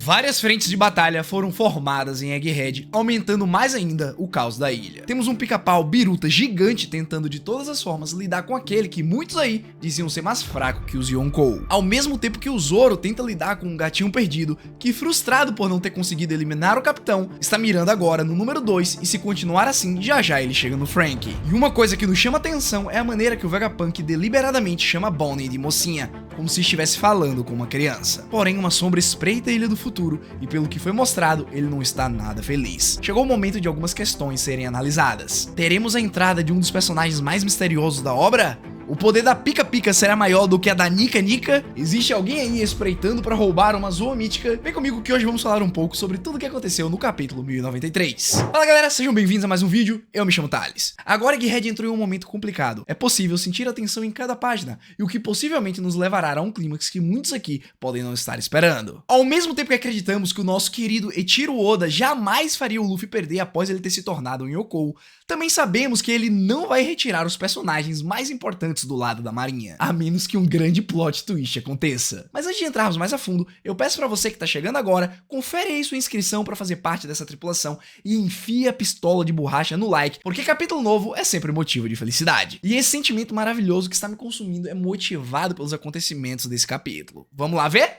Várias frentes de batalha foram formadas em Egghead, aumentando mais ainda o caos da ilha. Temos um pica-pau biruta gigante tentando de todas as formas lidar com aquele que muitos aí diziam ser mais fraco que os Yonkou. Ao mesmo tempo que o Zoro tenta lidar com um gatinho perdido, que frustrado por não ter conseguido eliminar o capitão, está mirando agora no número 2 e se continuar assim, já já ele chega no Franky. E uma coisa que nos chama atenção é a maneira que o Vegapunk deliberadamente chama Bonnie de mocinha, como se estivesse falando com uma criança. Porém, uma sombra espreita a ilha do futuro e pelo que foi mostrado, ele não está nada feliz. Chegou o momento de algumas questões serem analisadas. Teremos a entrada de um dos personagens mais misteriosos da obra? O poder da Pika Pika será maior do que a da Nika Nika? Existe alguém aí espreitando para roubar uma zoa mítica? Vem comigo que hoje vamos falar um pouco sobre tudo o que aconteceu no capítulo 1093. Fala galera, sejam bem-vindos a mais um vídeo, eu me chamo Thales. Agora Egghead entrou em um momento complicado, é possível sentir a tensão em cada página, e o que possivelmente nos levará a um clímax que muitos aqui podem não estar esperando. Ao mesmo tempo que acreditamos que o nosso querido Eiichiro Oda jamais faria o Luffy perder após ele ter se tornado um Yonkou, também sabemos que ele não vai retirar os personagens mais importantes do lado da marinha, a menos que um grande plot twist aconteça. Mas antes de entrarmos mais a fundo, eu peço pra você que tá chegando agora, confere aí sua inscrição pra fazer parte dessa tripulação e enfia a pistola de borracha no like, porque capítulo novo é sempre motivo de felicidade. E esse sentimento maravilhoso que está me consumindo é motivado pelos acontecimentos desse capítulo. Vamos lá ver?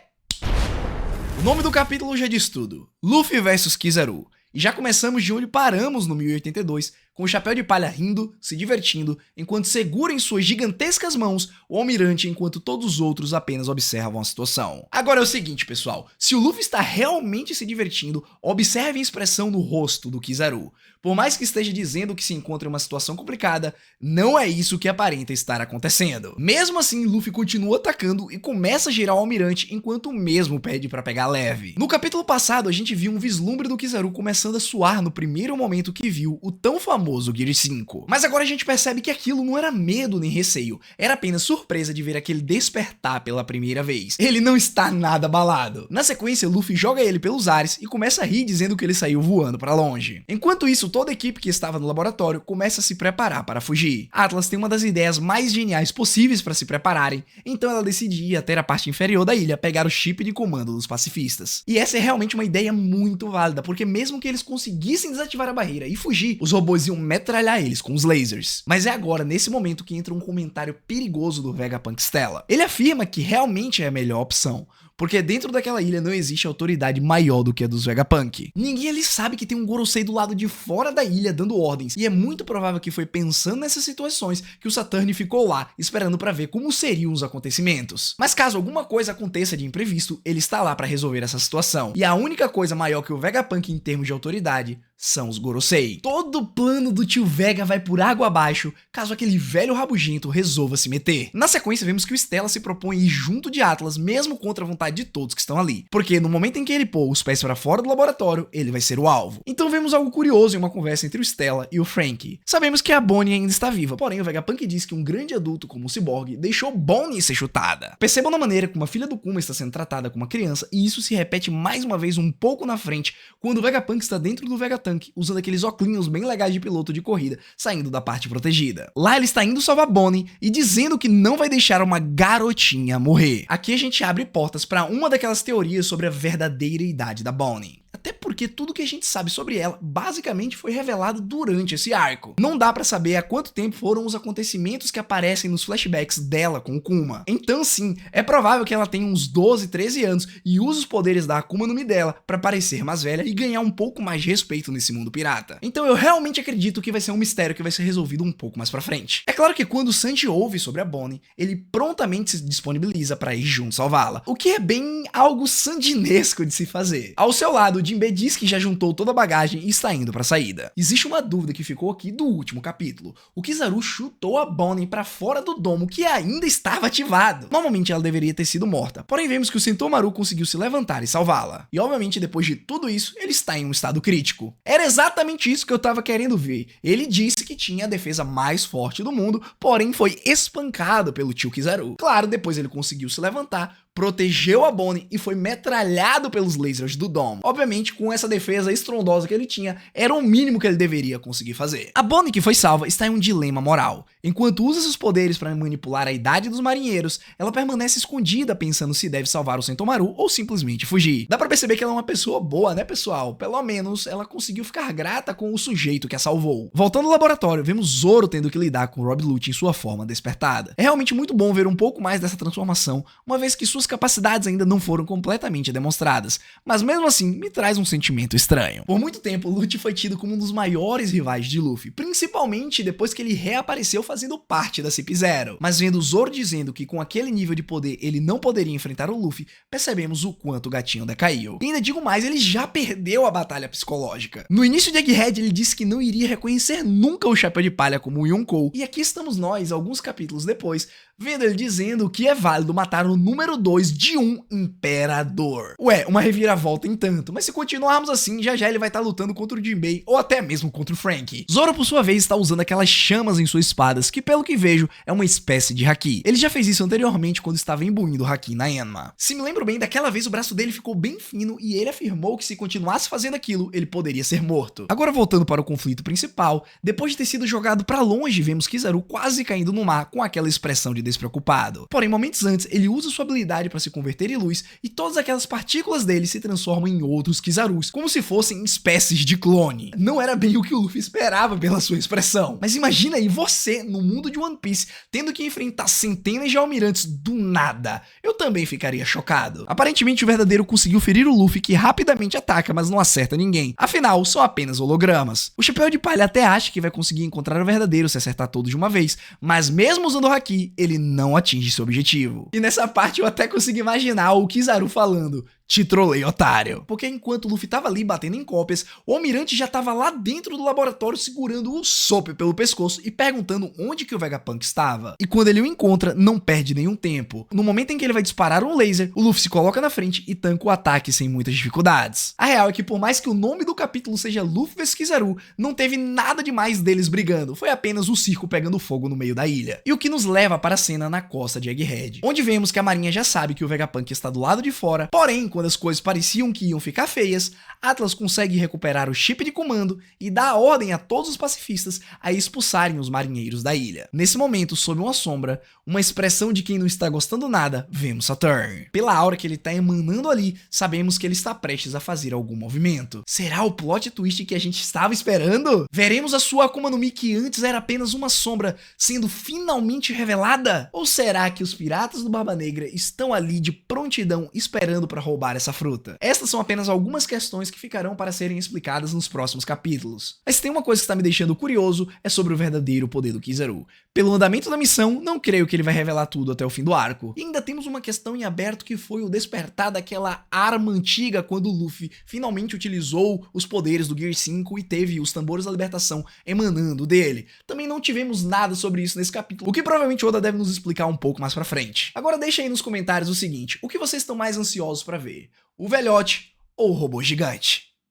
O nome do capítulo já diz tudo: Luffy vs Kizaru. E já começamos de onde paramos no 1082, com o Chapéu de Palha rindo, se divertindo, enquanto segura em suas gigantescas mãos o almirante enquanto todos os outros apenas observam a situação. Agora é o seguinte, pessoal, se o Luffy está realmente se divertindo, observe a expressão no rosto do Kizaru. Por mais que esteja dizendo que se encontra em uma situação complicada, não é isso que aparenta estar acontecendo. Mesmo assim, Luffy continua atacando e começa a girar o almirante enquanto o mesmo pede para pegar leve. No capítulo passado, a gente viu um vislumbre do Kizaru começando a suar no primeiro momento que viu o tão famoso Gear 5. Mas agora a gente percebe que aquilo não era medo nem receio, era apenas surpresa de ver aquele despertar pela primeira vez. Ele não está nada abalado. Na sequência, Luffy joga ele pelos ares e começa a rir dizendo que ele saiu voando para longe. Enquanto isso, toda a equipe que estava no laboratório começa a se preparar para fugir. Atlas tem uma das ideias mais geniais possíveis para se prepararem, então ela decide ir até a parte inferior da ilha pegar o chip de comando dos pacifistas. E essa é realmente uma ideia muito válida, porque mesmo que eles conseguissem desativar a barreira e fugir, os robôs iam metralhar eles com os lasers. Mas é agora, nesse momento, que entra um comentário perigoso do Vegapunk Stella. Ele afirma que realmente é a melhor opção, porque dentro daquela ilha não existe autoridade maior do que a dos Vegapunk. Ninguém ali sabe que tem um Gorosei do lado de fora da ilha dando ordens, e é muito provável que foi pensando nessas situações que o Saturn ficou lá, esperando pra ver como seriam os acontecimentos. Mas caso alguma coisa aconteça de imprevisto, ele está lá pra resolver essa situação. E a única coisa maior que o Vegapunk em termos de autoridade são os Gorosei. Todo o plano do tio Vega vai por água abaixo, caso aquele velho rabugento resolva se meter. Na sequência, vemos que o Stella se propõe ir junto de Atlas, mesmo contra a vontade de todos que estão ali, porque no momento em que ele pôr os pés para fora do laboratório, ele vai ser o alvo. Então vemos algo curioso em uma conversa entre o Stella e o Franky. Sabemos que a Bonnie ainda está viva, porém o Vegapunk diz que um grande adulto como o Cyborg deixou Bonnie ser chutada. Percebam na maneira como a filha do Kuma está sendo tratada como uma criança, e isso se repete mais uma vez um pouco na frente, quando o Vegapunk está dentro do Vegatank, usando aqueles óculos bem legais de piloto de corrida, saindo da parte protegida. Lá ele está indo salvar Bonnie e dizendo que não vai deixar uma garotinha morrer. Aqui a gente abre portas para uma daquelas teorias sobre a verdadeira idade da Bonnie. Até porque tudo que a gente sabe sobre ela basicamente foi revelado durante esse arco. Não dá pra saber há quanto tempo foram os acontecimentos que aparecem nos flashbacks dela com o Kuma. Então sim, é provável que ela tenha uns 12, 13 anos e use os poderes da Akuma no Mi dela pra parecer mais velha e ganhar um pouco mais de respeito nesse mundo pirata. Então eu realmente acredito que vai ser um mistério que vai ser resolvido um pouco mais pra frente. É claro que quando o Sanji ouve sobre a Bonnie, ele prontamente se disponibiliza pra ir junto salvá-la, o que é bem algo sandinesco de se fazer. Ao seu lado, Jinbe diz que já juntou toda a bagagem e está indo para a saída. Existe uma dúvida que ficou aqui do último capítulo. O Kizaru chutou a Bonnie para fora do domo que ainda estava ativado. Normalmente ela deveria ter sido morta, porém vemos que o Sentomaru conseguiu se levantar e salvá-la. E obviamente depois de tudo isso, ele está em um estado crítico. Era exatamente isso que eu estava querendo ver. Ele disse que tinha a defesa mais forte do mundo, porém foi espancado pelo tio Kizaru. Claro, depois ele conseguiu se levantar, protegeu a Bonnie e foi metralhado pelos lasers do Dom. Obviamente, com essa defesa estrondosa que ele tinha, era o mínimo que ele deveria conseguir fazer. A Bonnie, que foi salva, está em um dilema moral. Enquanto usa seus poderes para manipular a idade dos marinheiros, ela permanece escondida pensando se deve salvar o Sentomaru ou simplesmente fugir. Dá pra perceber que ela é uma pessoa boa, né, pessoal? Pelo menos ela conseguiu ficar grata com o sujeito que a salvou. Voltando ao laboratório, vemos Zoro tendo que lidar com Rob Lucci em sua forma despertada. É realmente muito bom ver um pouco mais dessa transformação, uma vez que suas capacidades ainda não foram completamente demonstradas, mas mesmo assim me traz um sentimento estranho. Por muito tempo, Lucci foi tido como um dos maiores rivais de Luffy, principalmente depois que ele reapareceu fazendo parte da CP0. Mas vendo Zoro dizendo que com aquele nível de poder ele não poderia enfrentar o Luffy, percebemos o quanto o gatinho decaiu. E ainda digo mais, ele já perdeu a batalha psicológica. No início de Egghead, ele disse que não iria reconhecer nunca o Chapéu de Palha como o Yonkou, e aqui estamos nós, alguns capítulos depois, vendo ele dizendo que é válido matar o número 2 de um imperador. Ué, uma reviravolta em tanto, mas se continuarmos assim, já já ele vai estar lutando contra o Jinbei ou até mesmo contra o Franky. Zoro, por sua vez, está usando aquelas chamas em suas espadas, que pelo que vejo, é uma espécie de haki. Ele já fez isso anteriormente quando estava imbuindo o haki na Enma. Se me lembro bem, daquela vez o braço dele ficou bem fino e ele afirmou que se continuasse fazendo aquilo, ele poderia ser morto. Agora voltando para o conflito principal, depois de ter sido jogado para longe, vemos Kizaru quase caindo no mar com aquela expressão de despreocupado. Porém, momentos antes, ele usa sua habilidade para se converter em luz e todas aquelas partículas dele se transformam em outros Kizarus, como se fossem espécies de clone. Não era bem o que o Luffy esperava pela sua expressão. Mas imagina aí você, no mundo de One Piece, tendo que enfrentar centenas de almirantes do nada. Eu também ficaria chocado. Aparentemente, o verdadeiro conseguiu ferir o Luffy, que rapidamente ataca, mas não acerta ninguém. Afinal, são apenas hologramas. O Chapéu de Palha até acha que vai conseguir encontrar o verdadeiro se acertar todos de uma vez, mas mesmo usando o haki, ele não atinge seu objetivo. E nessa parte eu até consigo imaginar o Kizaru falando: "Te trolei, otário." Porque enquanto o Luffy tava ali batendo em cópias, o almirante já tava lá dentro do laboratório segurando o Sop pelo pescoço e perguntando onde que o Vegapunk estava. E quando ele o encontra, não perde nenhum tempo. No momento em que ele vai disparar um laser, o Luffy se coloca na frente e tanca o ataque sem muitas dificuldades. A real é que por mais que o nome do capítulo seja Luffy vs Kizaru, não teve nada demais deles brigando, foi apenas o circo pegando fogo no meio da ilha. E o que nos leva para a cena na costa de Egghead, onde vemos que a marinha já sabe que o Vegapunk está do lado de fora, porém, quando as coisas pareciam que iam ficar feias, Atlas consegue recuperar o chip de comando e dá a ordem a todos os pacifistas a expulsarem os marinheiros da ilha. Nesse momento, sob uma sombra, uma expressão de quem não está gostando nada, vemos Saturn. Pela aura que ele está emanando ali, sabemos que ele está prestes a fazer algum movimento. Será o plot twist que a gente estava esperando? Veremos a sua Akuma no Mi, que antes era apenas uma sombra, sendo finalmente revelada? Ou será que os piratas do Barba Negra estão ali de prontidão esperando para roubar essa fruta? Estas são apenas algumas questões que ficarão para serem explicadas nos próximos capítulos. Mas tem uma coisa que está me deixando curioso, é sobre o verdadeiro poder do Kizaru. Pelo andamento da missão, não creio que ele vai revelar tudo até o fim do arco. E ainda temos uma questão em aberto, que foi o despertar daquela arma antiga quando o Luffy finalmente utilizou os poderes do Gear 5 e teve os tambores da libertação emanando dele. Também não tivemos nada sobre isso nesse capítulo, o que provavelmente Oda deve nos explicar um pouco mais pra frente. Agora deixa aí nos comentários o seguinte: o que vocês estão mais ansiosos pra ver? O velhote ou o robô gigante?